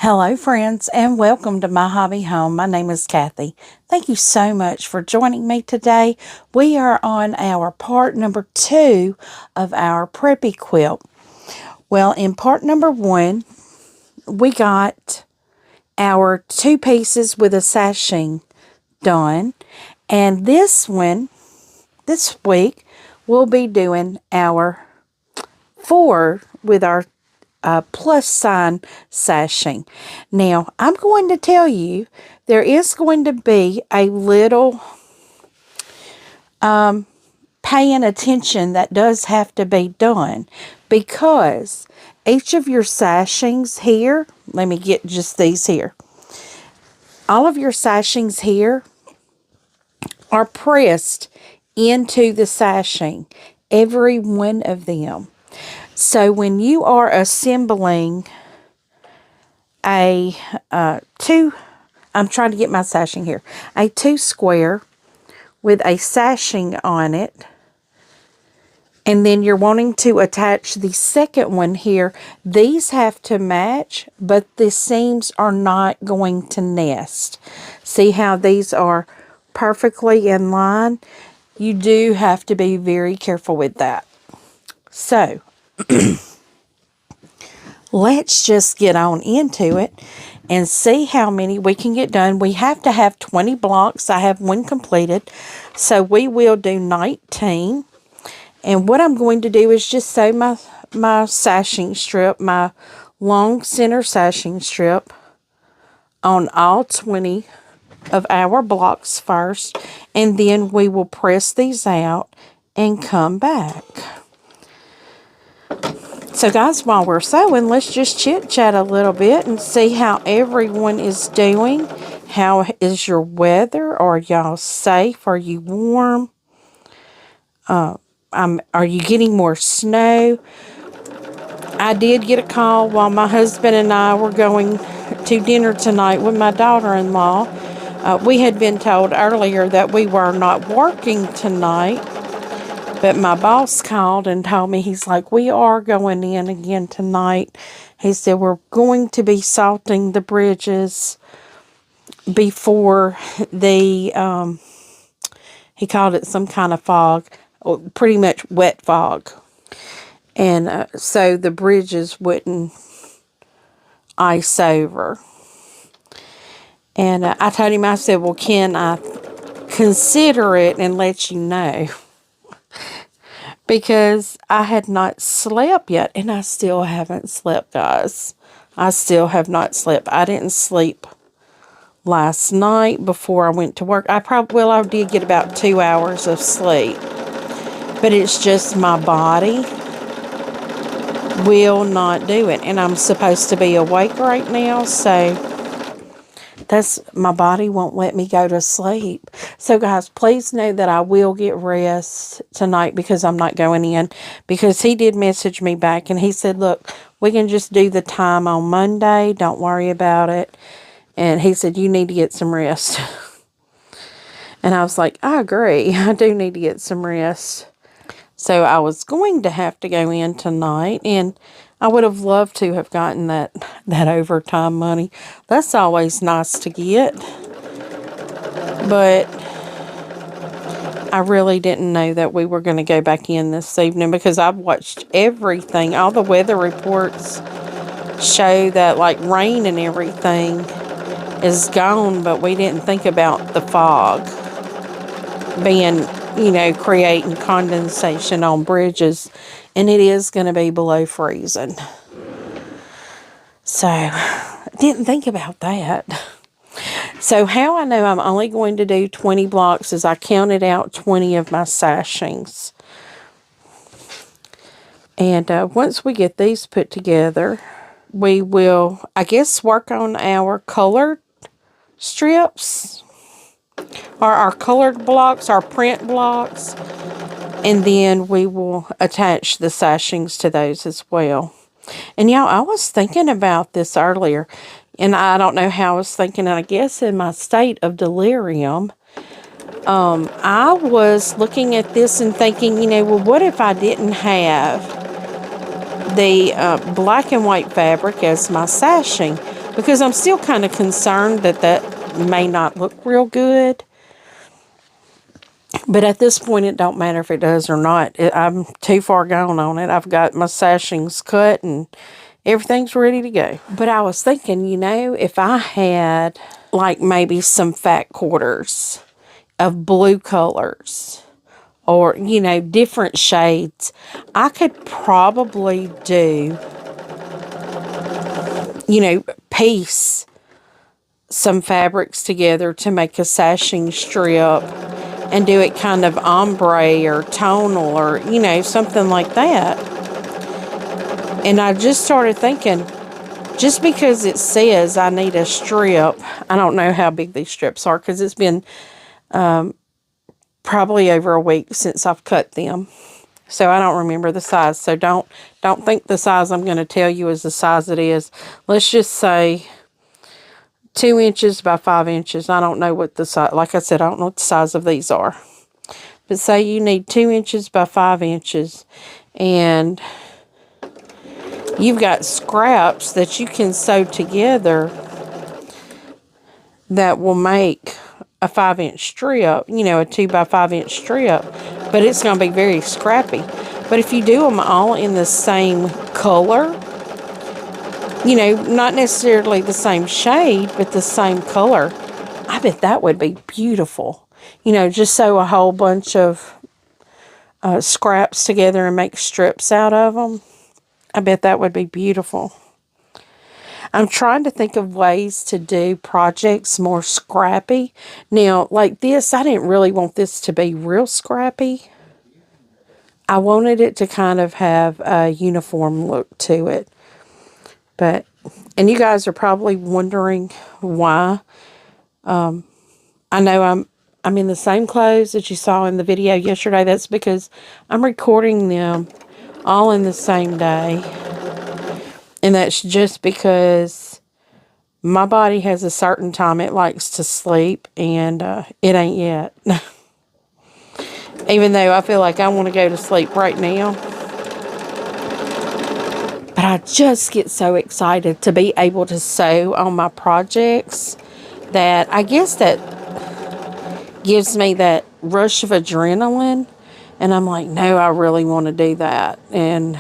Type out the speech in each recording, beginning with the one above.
Hello, friends, and welcome to My Hobby Home. My name is Cathy. Thank you so much for joining me today. We are on our part number 2 of our Preppy quilt. Well, in part number 1, we got our 2 pieces with a sashing done. And this week, we'll be doing our 4 with our plus sign sashing. Now, I'm going to tell you there is going to be a little paying attention that does have to be done, because each of your sashings here, let me get just these here. All of your sashings here are pressed into the sashing, every one of them. So when you are assembling a I'm trying to get my sashing here, a 2 square with a sashing on it, and then you're wanting to attach the second one here, these have to match, but the seams are not going to nest. See how these are perfectly in line? You do have to be very careful with that. So let's just get on into it and see how many we can get done. We have to have 20 blocks. I have one completed, so we will do 19. And what I'm going to do is just sew my sashing strip, my long center sashing strip, on all 20 of our blocks first, and then we will press these out and come back. So guys, while we're sewing, let's just chit-chat a little bit and see how everyone is doing. How is your weather? Are y'all safe? Are you warm? Are you getting more snow? I did get a call while my husband and I were going to dinner tonight with my daughter-in-law. We had been told earlier that we were not working tonight, but my boss called and told me, he's like, we are going in again tonight. He said, we're going to be salting the bridges before the, he called it some kind of fog, or pretty much wet fog. And so the bridges wouldn't ice over. And I told him, I said, well, can I consider it and let you know? Because I had not slept yet, and I still haven't slept, guys. I still have not slept. I didn't sleep last night before I went to work. I did get about 2 hours of sleep. But it's just my body will not do it. And I'm supposed to be awake right now, so my body won't let me go to sleep. So guys, please know that I will get rest tonight, because I'm not going in. Because he did message me back and he said, look, we can just do the time on Monday. Don't worry about it. And he said, you need to get some rest. And I was like, I agree. I do need to get some rest. So I was going to have to go in tonight, and I would have loved to have gotten that overtime money. That's always nice to get. But I really didn't know that we were going to go back in this evening, because I've watched everything. All the weather reports show that like rain and everything is gone, but we didn't think about the fog being, creating condensation on bridges, and it is going to be below freezing. So, I didn't think about that. So, how I know I'm only going to do 20 blocks is I counted out 20 of my sashings. And once we get these put together, we will, I guess, work on our colored strips, or our colored blocks, our print blocks, and then we will attach the sashings to those as well. And y'all, I was thinking about this earlier, and I don't know how I was thinking, I guess in my state of delirium, I was looking at this and thinking, well, what if I didn't have the black and white fabric as my sashing? because I'm still kind of concerned that that may not look real good. But at this point, it don't matter if it does or not. I'm too far gone on it. I've got my sashings cut and everything's ready to go. But I was thinking, you know, if I had like maybe some fat quarters of blue colors or, you know, different shades, I could probably do, you know, piece some fabrics together to make a sashing strip and do it kind of ombre or tonal or, you know, something like that. And I just started thinking, just because it says I need a strip, I don't know how big these strips are because it's been probably over a week since I've cut them. So I don't remember the size. So don't think the size I'm going to tell you is the size it is. Let's just say 2 inches by 5 inches. I don't know what the size, like I said, I don't know what the size of these are. But say you need 2 inches by 5 inches and you've got scraps that you can sew together that will make a 5-inch strip, you know, a 2 by 5 inch strip, but it's going to be very scrappy. But if you do them all in the same color, you know, not necessarily the same shade, but the same color, I bet that would be beautiful. You know, just sew a whole bunch of scraps together and make strips out of them. I bet that would be beautiful. I'm trying to think of ways to do projects more scrappy. Now, like this, I didn't really want this to be real scrappy. I wanted it to kind of have a uniform look to it. But, and you guys are probably wondering why. I know I'm in the same clothes that you saw in the video yesterday. That's because I'm recording them all in the same day. And that's just because my body has a certain time it likes to sleep, and it ain't yet. Even though I feel like I want to go to sleep right now. But I just get so excited to be able to sew on my projects that I guess that gives me that rush of adrenaline. And I'm like, no, I really want to do that. And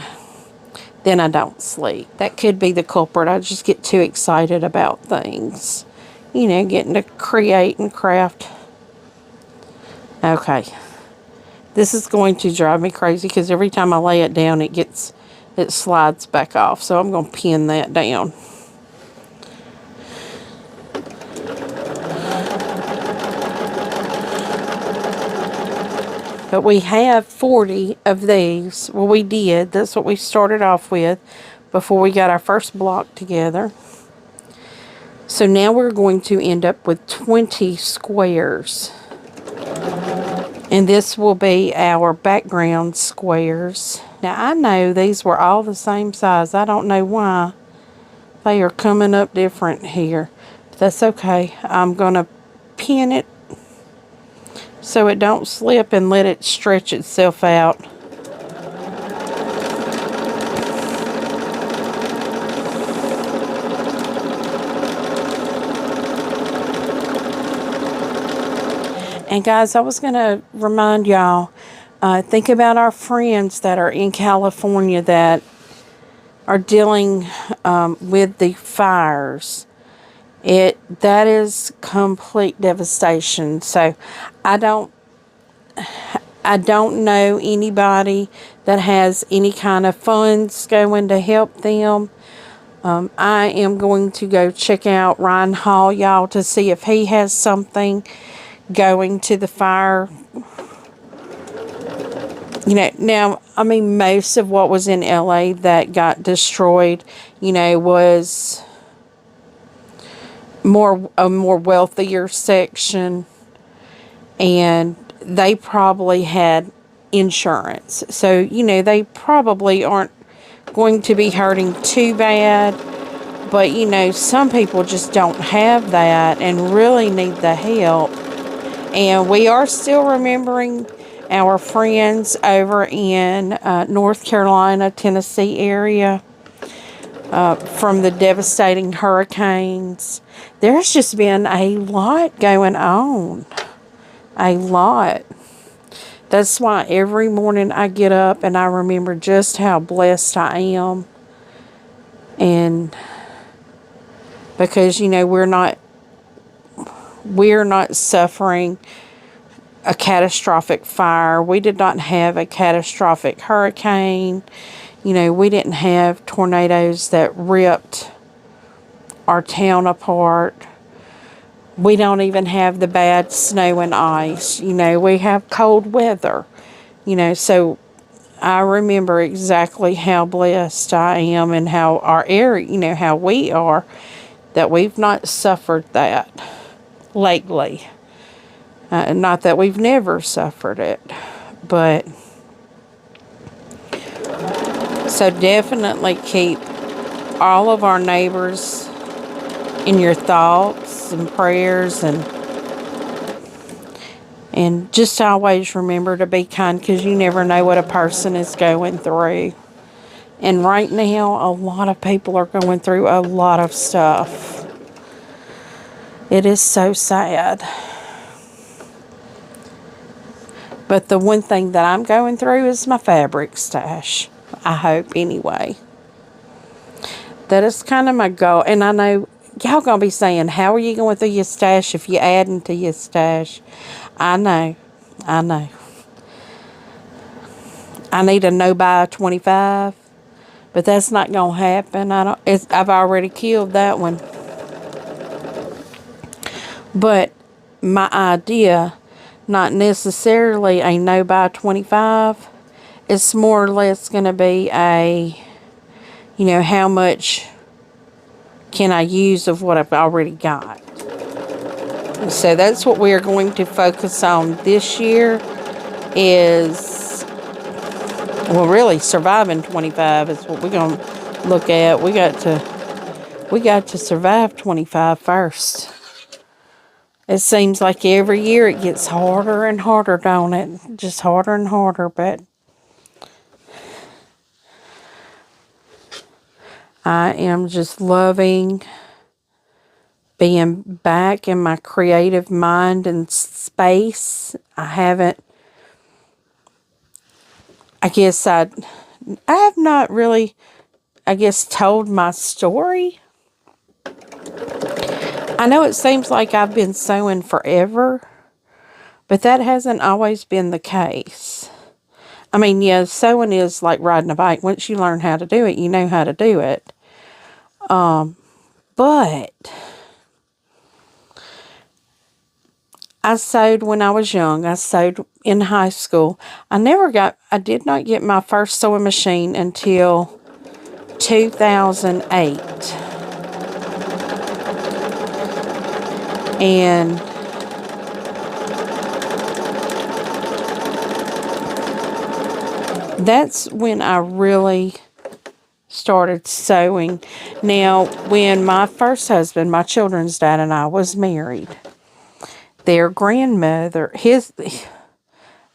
then I don't sleep. That could be the culprit. I just get too excited about things. You know, getting to create and craft. Okay. This is going to drive me crazy because every time I lay it down, it slides back off. So I'm going to pin that down. But we have 40 of these. Well, we did. That's what we started off with before we got our first block together. So now we're going to end up with 20 squares. And this will be our background squares. Now, I know these were all the same size. I don't know why they are coming up different here. But that's okay. I'm going to pin it so it don't slip and let it stretch itself out. And guys, I was going to remind y'all, think about our friends that are in California that are dealing with the fires. That is complete devastation. So I don't know anybody that has any kind of funds going to help them. I am going to go check out Ryan Hall, y'all, to see if he has something going to the fire. You know, now, I mean, most of what was in LA that got destroyed, you know, was a more wealthier section, and they probably had insurance. So, you know, they probably aren't going to be hurting too bad. But, you know, some people just don't have that and really need the help. And we are still remembering our friends over in North Carolina, Tennessee area. from the devastating hurricanes. There's just been a lot going on. A lot. That's why every morning I get up and I remember just how blessed I am. And because, you know, we're not suffering a catastrophic fire. We did not have a catastrophic hurricane. You know, we didn't have tornadoes that ripped our town apart. We don't even have the bad snow and ice. You know, we have cold weather. You know, so I remember exactly how blessed I am and how our area, you know, how we are, that we've not suffered that lately. Not that we've never suffered it, but so definitely keep all of our neighbors in your thoughts and prayers, and just always remember to be kind, because you never know what a person is going through. And right now, a lot of people are going through a lot of stuff. It is so sad. But the one thing that I'm going through is my fabric stash. I hope, anyway. That is kind of my goal. And I know y'all going to be saying, how are you going through your stash if you're adding to your stash? I know. I know. I need a no-buy 25. But that's not going to happen. I've already killed that one. But my idea, not necessarily a no-buy 25. It's more or less going to be a, you know, how much can I use of what I've already got. So that's what we are going to focus on this year is, well, really surviving 25 is what we're going to look at. We got to survive 25 first. It seems like every year it gets harder and harder, don't it? Just harder and harder, but I am just loving being back in my creative mind and space. I have not really, told my story. I know it seems like I've been sewing forever, but that hasn't always been the case. I mean, yeah, sewing is like riding a bike. Once you learn how to do it, you know how to do it. But I sewed when I was young. I sewed in high school. I did not get my first sewing machine until 2008. And that's when I really started sewing. Now, when my first husband, my children's dad, and I was married, their grandmother,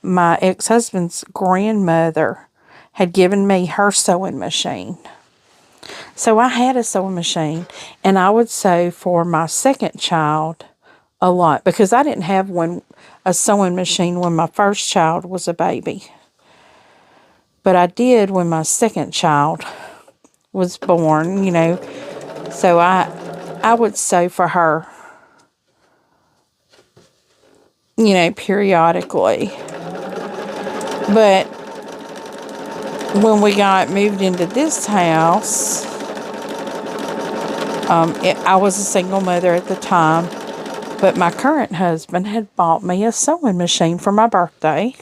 my ex-husband's grandmother, had given me her sewing machine. So I had a sewing machine, and I would sew for my second child a lot, because I didn't have a sewing machine when my first child was a baby. But I did when my second child was born, you know. So I would sew for her, you know, periodically. But when we got moved into this house, I was a single mother at the time, but my current husband had bought me a sewing machine for my birthday.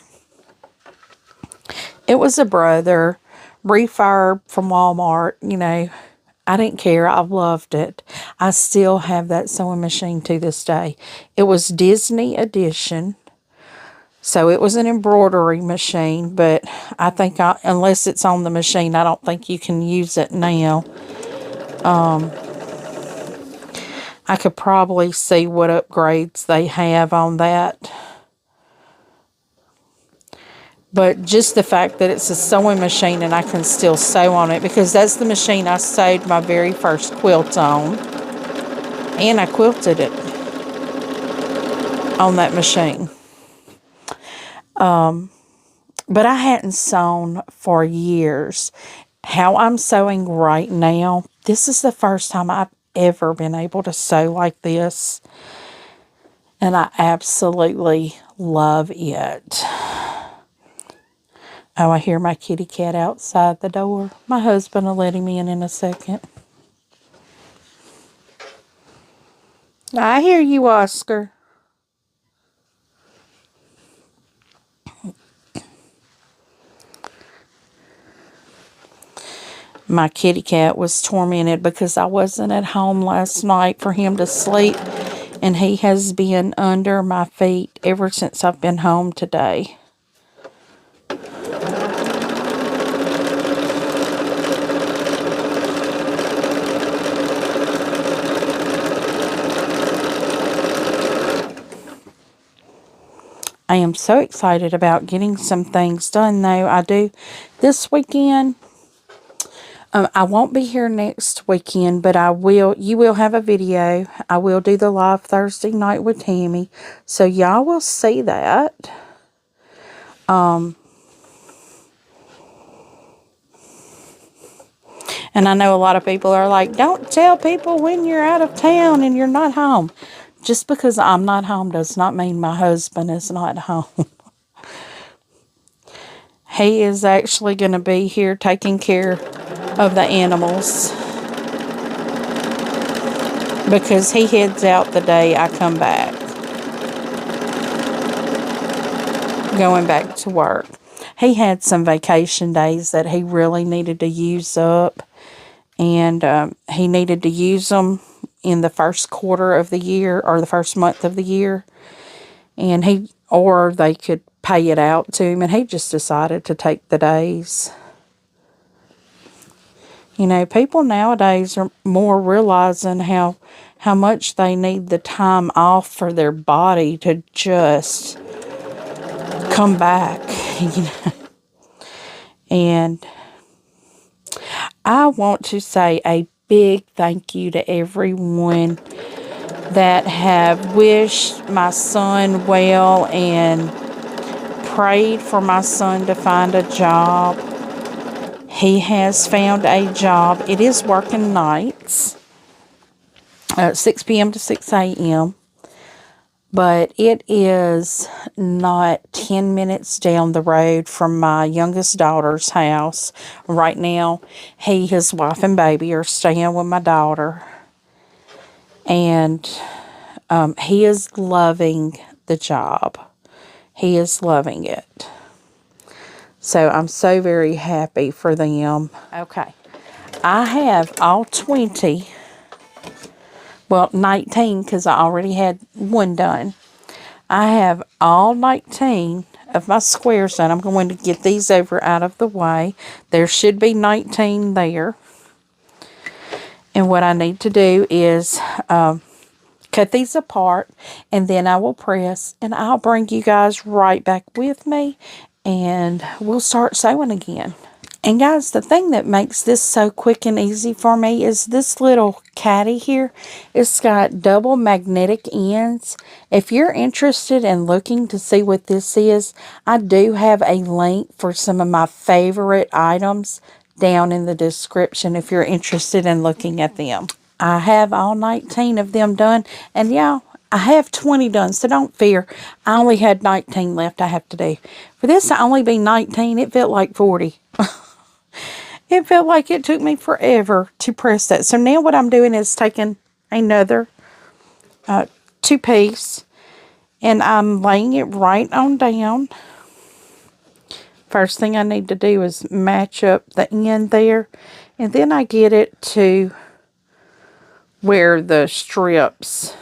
It was a Brother refurb from Walmart, you know. I didn't care. I loved it. I still have that sewing machine to this day. It was Disney edition. So it was an embroidery machine, but I think unless it's on the machine, I don't think you can use it now. I could probably see what upgrades they have on that. But just the fact that it's a sewing machine and I can still sew on it, because that's the machine I sewed my very first quilt on. And I quilted it on that machine. But I hadn't sewn for years. How I'm sewing right now, this is the first time I've ever been able to sew like this. And I absolutely love it. Oh, I hear my kitty cat outside the door. My husband will let him in a second. I hear you, Oscar. My kitty cat was tormented because I wasn't at home last night for him to sleep. And he has been under my feet ever since I've been home today. I am so excited about getting some things done, though. I do this weekend. I won't be here next weekend, but I will. You will have a video. I will do the live Thursday night with Tammy, so y'all will see that. And I know a lot of people are like, don't tell people when you're out of town and you're not home. Just because I'm not home does not mean my husband is not home. He is actually going to be here taking care of the animals, because he heads out the day I come back, going back to work. He had some vacation days that he really needed to use up, and he needed to use them in the first quarter of the year, or the first month of the year, and or they could pay it out to him, and he just decided to take the days. You know, people nowadays are more realizing how much they need the time off for their body to just come back, you know. And I want to say a big thank you to everyone that have wished my son well and prayed for my son to find a job. He has found a job. It is working nights, 6 p.m. to 6 a.m. But it is not 10 minutes down the road from my youngest daughter's house. Right now, his wife and baby are staying with my daughter. And he is loving the job. He is loving it. So I'm so very happy for them. Okay. I have all 20. Well, 19, because I already had one done. I have all 19 of my squares done. I'm going to get these over out of the way. There should be 19 there. And what I need to do is cut these apart, and then I will press, and I'll bring you guys right back with me, and we'll start sewing again. And guys, the thing that makes this so quick and easy for me is this little caddy here. It's got double magnetic ends. If you're interested in looking to see what this is, I do have a link for some of my favorite items down in the description if you're interested in looking at them. I have all 19 of them done, and yeah, I have 20 done, so don't fear. I only had 19 left I have to do. For this to only be 19, it felt like 40. It felt like it took me forever to press that. So now what I'm doing is taking another 2-piece, and I'm laying it right on down. First thing I need to do is match up the end there, and then I get it to where the strips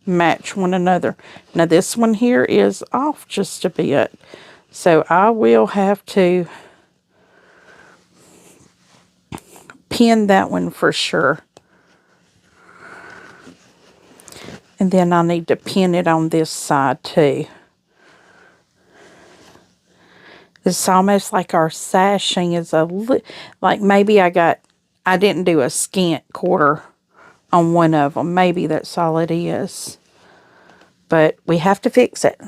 match one another. Now this one here is off just a bit, so I will have to pin that one for sure. And then I need to pin it on this side too. it's almost like our sashing is like maybe I didn't do a scant quarter on one of them. Maybe that's all it is. But we have to fix it.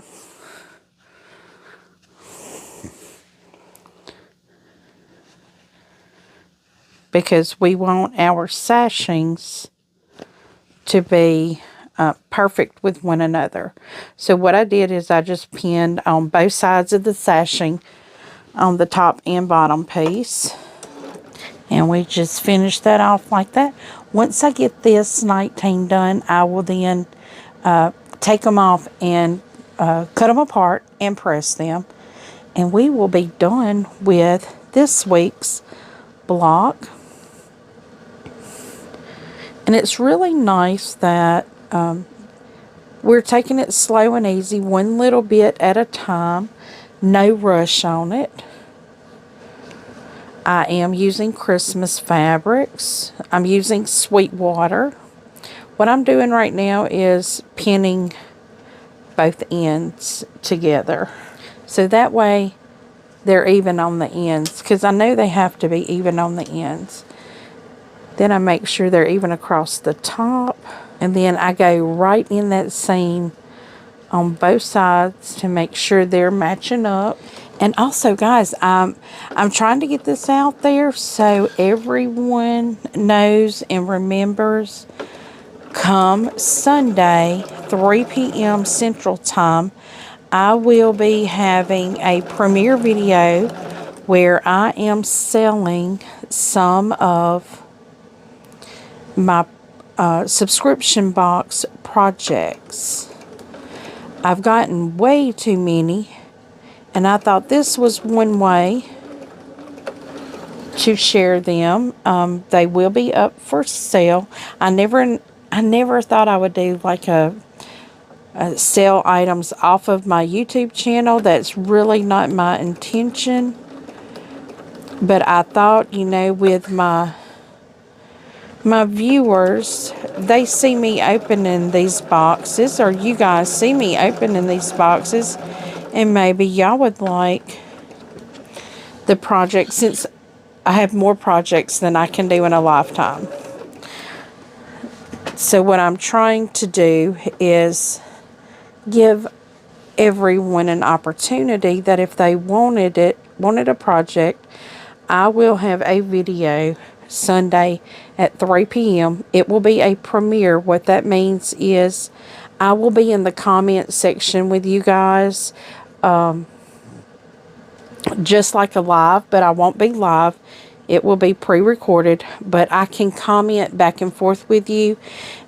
Because we want our sashings to be perfect with one another. So what I did is I just pinned on both sides of the sashing on the top and bottom piece. And we just finish that off like that. Once I get this 19 done, I will then take them off and cut them apart and press them. And we will be done with this week's block. And it's really nice that we're taking it slow and easy, one little bit at a time. No rush on it. I am using Christmas fabrics. I'm using Sweetwater. What I'm doing right now is pinning both ends together. So that way they're even on the ends, because I know they have to be even on the ends. Then I make sure they're even across the top. And then I go right in that seam on both sides to make sure they're matching up. And also, guys, I'm trying to get this out there so everyone knows and remembers. Come Sunday, 3 p.m. Central Time, I will be having a premiere video where I am selling some of my subscription box projects. I've gotten way too many, and I thought this was one way to share them. They will be up for sale. I never thought I would do like a sell items off of my YouTube channel. That's really not my intention. But I thought, you know, with my viewers, they see me opening these boxes, or you guys see me opening these boxes, and maybe y'all would like the project, since I have more projects than I can do in a lifetime. So what I'm trying to do is give everyone an opportunity that if they wanted a project, I will have a video Sunday at 3 p.m. It will be a premiere. What that means is I will be in the comment section with you guys, just like a live, but I won't be live. It will be pre-recorded, but I can comment back and forth with you.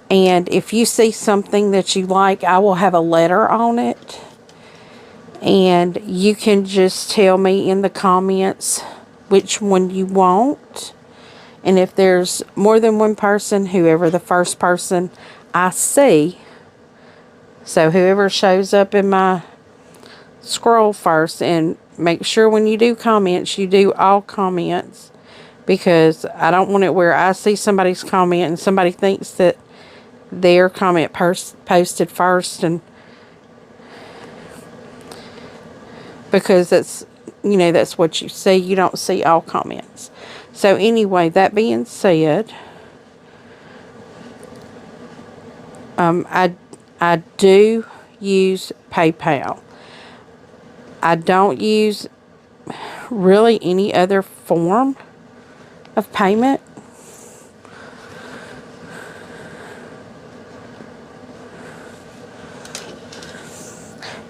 And if you see something that you like, I will have a letter on it. And you can just tell me in the comments which one you want. And if there's more than one person, whoever the first person I see, so whoever shows up in my scroll first, and make sure when you do comments, you do all comments, because I don't want it where I see somebody's comment and somebody thinks that their comment posted first, and because that's, you know, that's what you see. You don't see all comments. So anyway, that being said, I do use PayPal. I don't use really any other form of payment.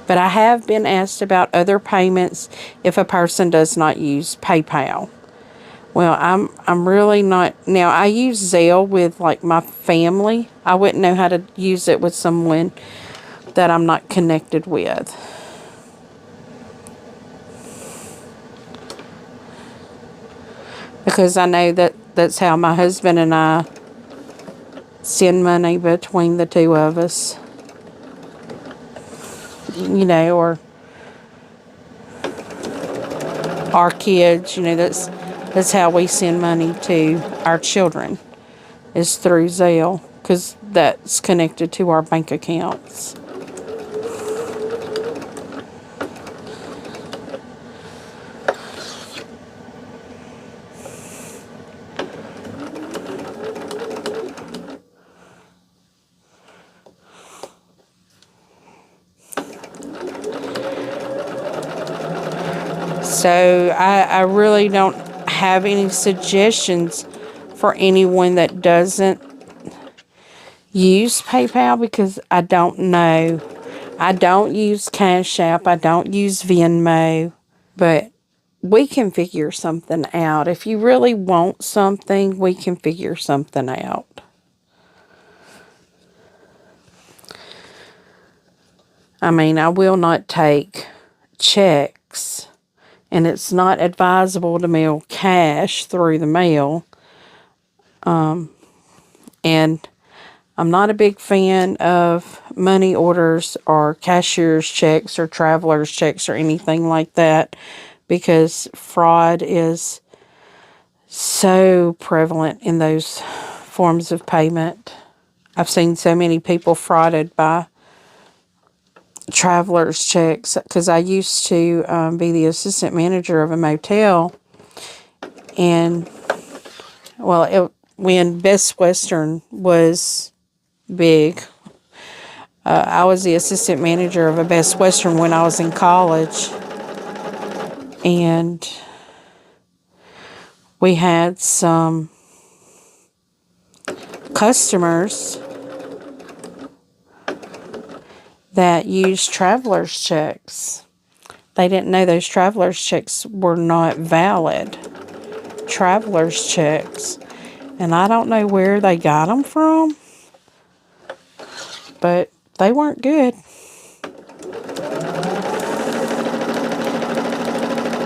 But I have been asked about other payments if a person does not use PayPal. Well, I'm really not. Now, I use Zelle with like my family. I wouldn't know how to use it with someone that I'm not connected with. Because I know that that's how my husband and I send money between the two of us. You know, or our kids, you know, that's how we send money to our children, is through Zelle, because that's connected to our bank accounts. So I really don't have any suggestions for anyone that doesn't use PayPal, because I don't know. I don't use Cash App. I don't use Venmo. But we can figure something out. If you really want something, we can figure something out. I mean, I will not take checks, and it's not advisable to mail cash through the mail. And I'm not a big fan of money orders or cashier's checks or traveler's checks or anything like that, because fraud is so prevalent in those forms of payment. I've seen so many people frauded by traveler's checks, because I used to be the assistant manager of a motel, and when Best Western was big, I was the assistant manager of a Best Western when I was in college, and we had some customers that used traveler's checks. They didn't know those traveler's checks were not valid traveler's checks. And I don't know where they got them from, but they weren't good.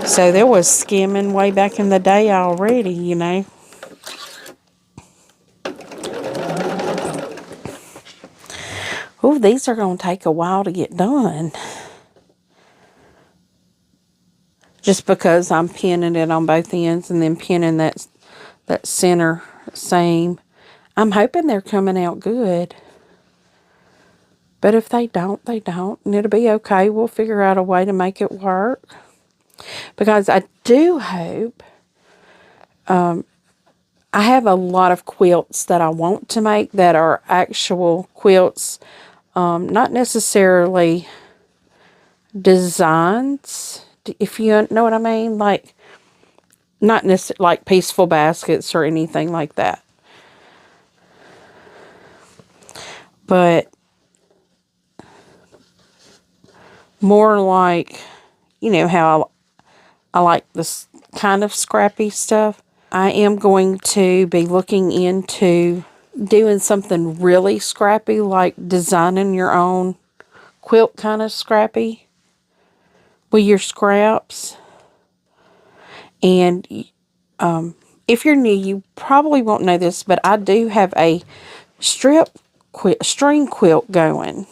So there was skimming way back in the day already, you know. Oh, these are going to take a while to get done. Just because I'm pinning it on both ends and then pinning that center seam. I'm hoping they're coming out good. But if they don't, they don't. And it'll be okay. We'll figure out a way to make it work. Because I do hope, I have a lot of quilts that I want to make that are actual quilts. Not necessarily designs, if you know what I mean. Like, not necessarily like peaceful baskets or anything like that. But more like, you know how I like this kind of scrappy stuff. I am going to be looking into doing something really scrappy, like designing your own quilt kind of scrappy with your scraps. And if you're new, you probably won't know this, but I do have a string quilt going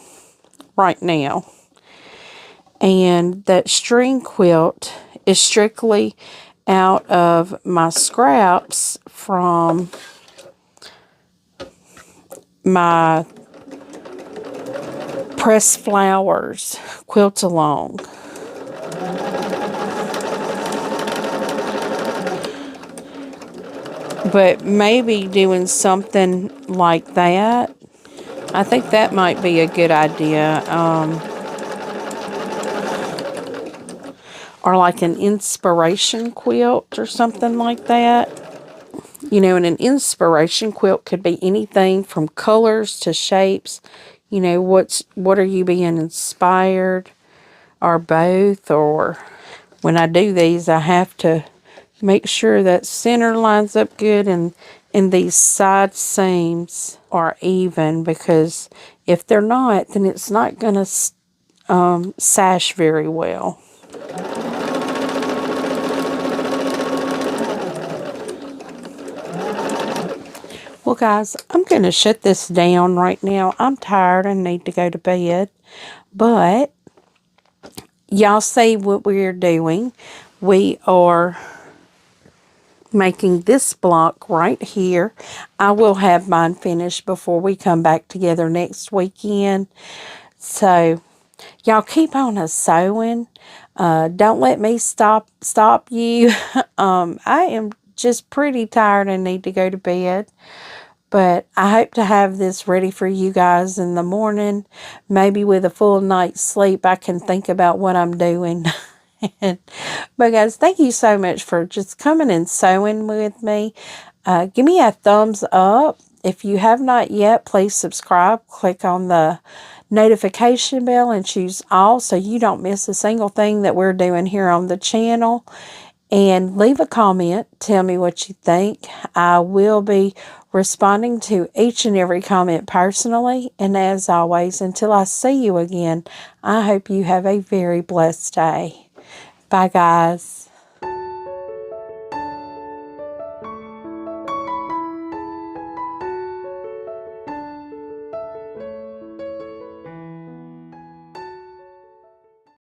right now. And that string quilt is strictly out of my scraps from my pressed flowers quilt along. But maybe doing something like that, I think that might be a good idea. Or like an inspiration quilt or something like that. You know, and an inspiration quilt could be anything from colors to shapes. You know, what are you being inspired, or both? Or when I do these, I have to make sure that center lines up good and these side seams are even, because if they're not, then it's not going to sash very well. Well, guys, I'm going to shut this down right now. I'm tired and need to go to bed. But y'all see what we're doing. We are making this block right here. I will have mine finished before we come back together next weekend. So y'all keep on sewing. Don't let me stop you. I am just pretty tired and need to go to bed. But I hope to have this ready for you guys in the morning. Maybe with a full night's sleep, I can think about what I'm doing. But guys, thank you so much for just coming and sewing with me. Give me a thumbs up. If you have not yet, please subscribe. Click on the notification bell and choose all so you don't miss a single thing that we're doing here on the channel. And leave a comment. Tell me what you think. I will be responding to each and every comment personally. And as always, until I see you again, I hope you have a very blessed day. Bye, guys.